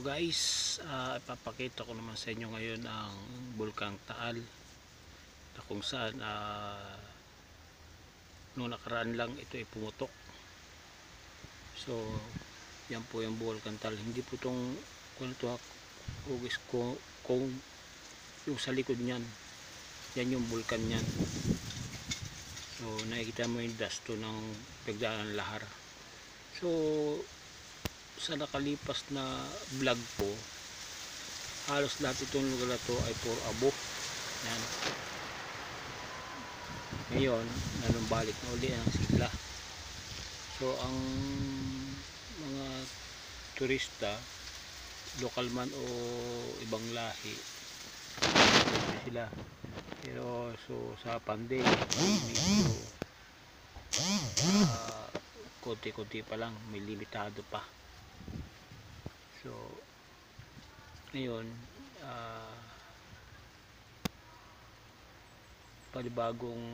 guys, ipapakita ko naman sa inyo ngayon ang Bulkang Taal na kung saan noong nakaraan lang ito ay pumutok. So yan po yung Bulkang Taal. Hindi po itong kung yung sa likod niyan, yan yung bulkan niyan. So nakikita mo yung dust to ng pagdaan lahar. So sa nakalipas na vlog po, halos lahat itong lugar na to ay puro abo. Yan. Ngayon nanumbalik na uli ang sigla. So ang mga turista, lokal man o ibang lahi, sila. Pero so sa pandemic medyo konti-konti pa lang, may limitado pa. So ngayon panibagong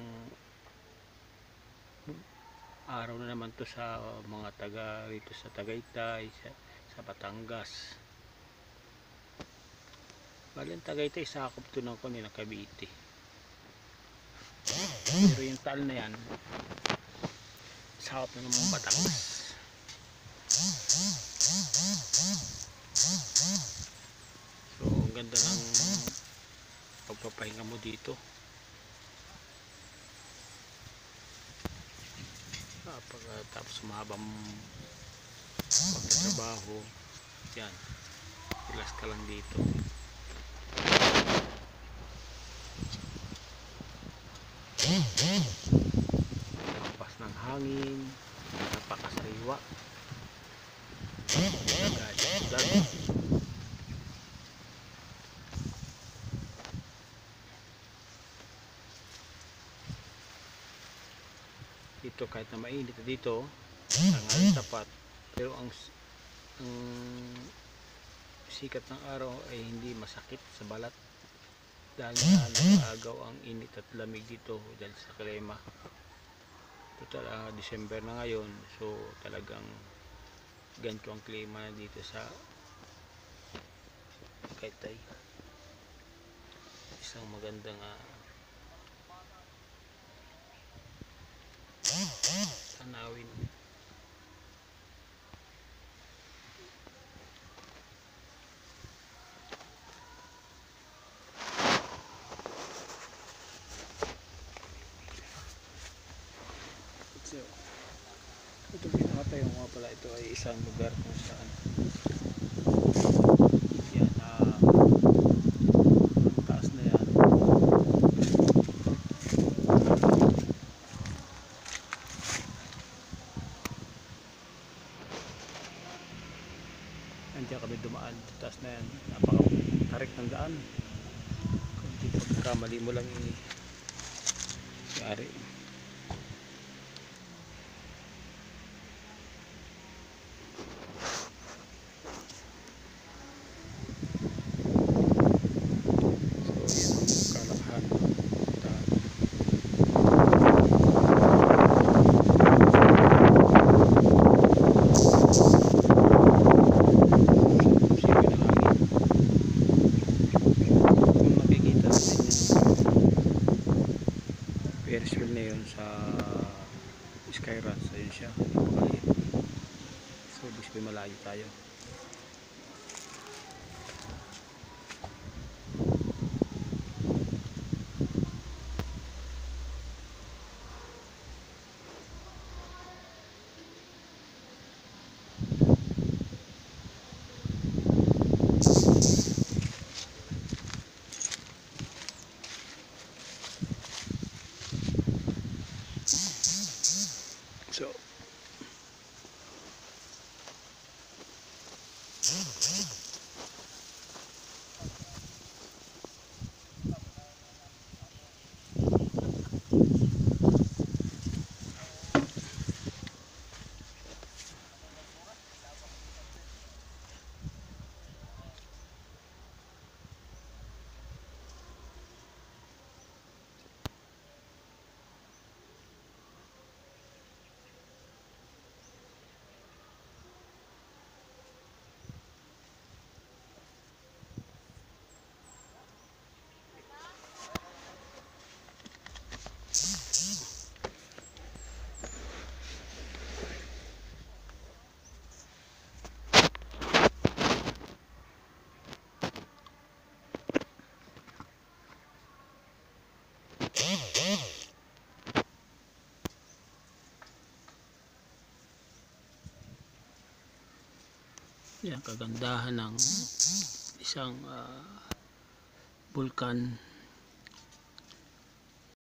araw na naman to sa mga taga rito sa Tagaytay, sa Batangas. Bali ang Tagaytay sakop to ng kanila Cavite. Pero yung Taal na yan sakop na naman Batangas. So ang ganda ng pagpapahinga mo dito. Tapos mahabang pagtatrabaho, yan, relax ka lang dito. Lapas ng hangin, napakasariwa. Dito kahit na mainit na dito, tanghali tapat, pero ang sikat ng araw ay hindi masakit sa balat dahil nag-aagaw ang init at lamig dito dahil sa klima. Total December na ngayon, so talagang ganito ang klima dito sa Tagaytay. Isang magandang tanawin. So itong pinakatayo nga pala, ito ay isang lugar kung saan yan, ang taas na yan. Nandiyan kami dumaan, taas na yan, napaka-tarik ng daan. Kung di pagkamali mo lang i-ari. Ferris wheel na yun sa Skyruns, ayun siya, so bispoy malayo tayo. So Yan, kagandahan ng isang bulkan